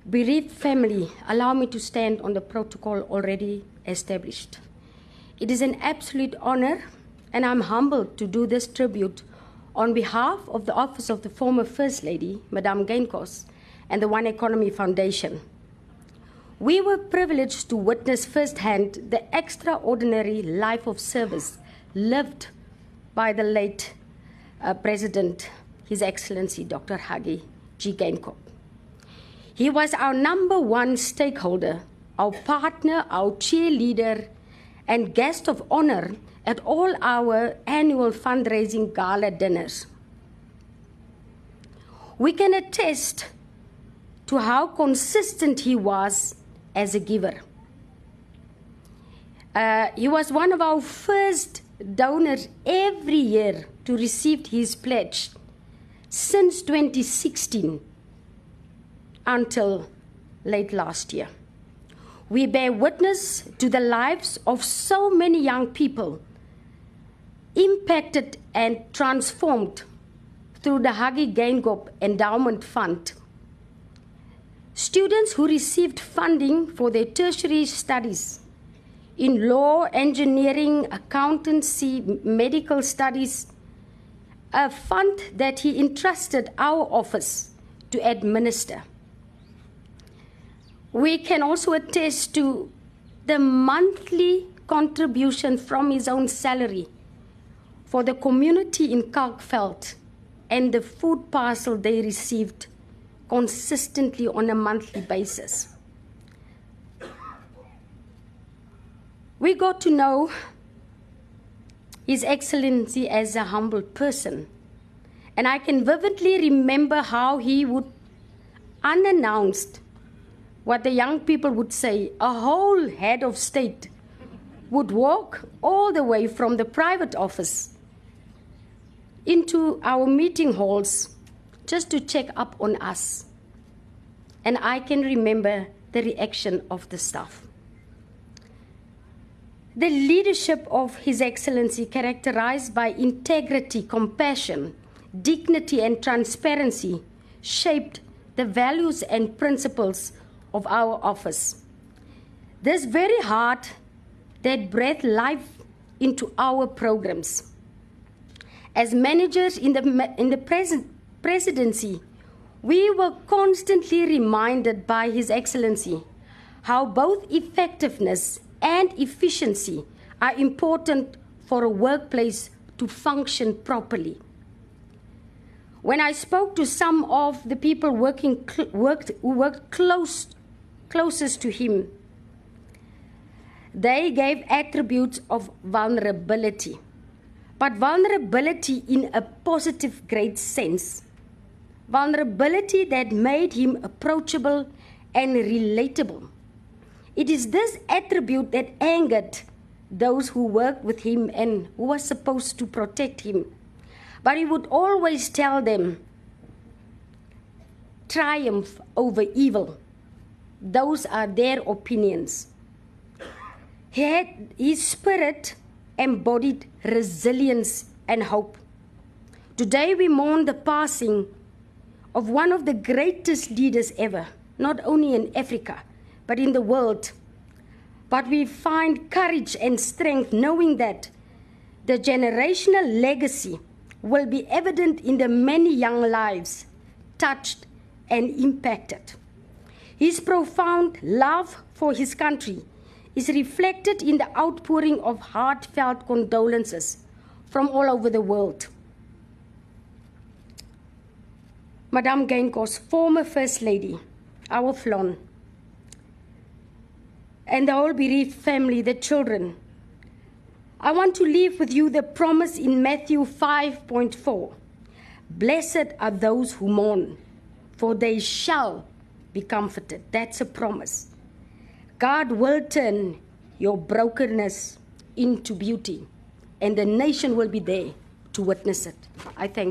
bereaved family, allow me to stand on the protocol already established. It is an absolute honor, and I'm humbled to do this tribute on behalf of the office of the former First Lady, Madame Geingos, and the One Economy Foundation. We were privileged to witness firsthand the extraordinary life of service lived by the late President, His Excellency Dr. Hage Geingob. He was our #1 stakeholder, our partner, our cheerleader, and guest of honor at all our annual fundraising gala dinners. We can attest to how consistent he was as a giver. He was one of our first donors every year to receive his pledge since 2016 until late last year. We bear witness to the lives of so many young people impacted and transformed through the Hage Geingob Endowment Fund. Students who received funding for their tertiary studies in law, engineering, accountancy, medical studies, a fund that he entrusted our office to administer. We can also attest to the monthly contribution from his own salary for the community in Kalkveld and the food parcel they received consistently on a monthly basis. We got to know His Excellency as a humble person, and I can vividly remember how he would, unannounced, what the young people would say, a whole head of state would walk all the way from the private office into our meeting halls just to check up on us. And I can remember the reaction of the staff. The leadership of His Excellency, characterized by integrity, compassion, dignity, and transparency, shaped the values and principles of our office. This very heart that breathed life into our programs. As managers in the presidency, we were constantly reminded by His Excellency how both effectiveness and efficiency are important for a workplace to function properly. When I spoke to some of the people who worked closest to him, they gave attributes of vulnerability, but vulnerability in a positive, great sense. Vulnerability that made him approachable and relatable. It is this attribute that angered those who worked with him and who were supposed to protect him. But he would always tell them, triumph over evil. Those are their opinions. His spirit embodied resilience and hope. Today we mourn the passing of one of the greatest leaders ever, not only in Africa, but in the world. But we find courage and strength knowing that the generational legacy will be evident in the many young lives touched and impacted. His profound love for his country is reflected in the outpouring of heartfelt condolences from all over the world. Madame Geingos, former First Lady, our Flon, and the whole bereaved family, the children, I want to leave with you the promise in Matthew 5:4. Blessed are those who mourn, for they shall be comforted. That's a promise. God will turn your brokenness into beauty, and the nation will be there to witness it. I thank you.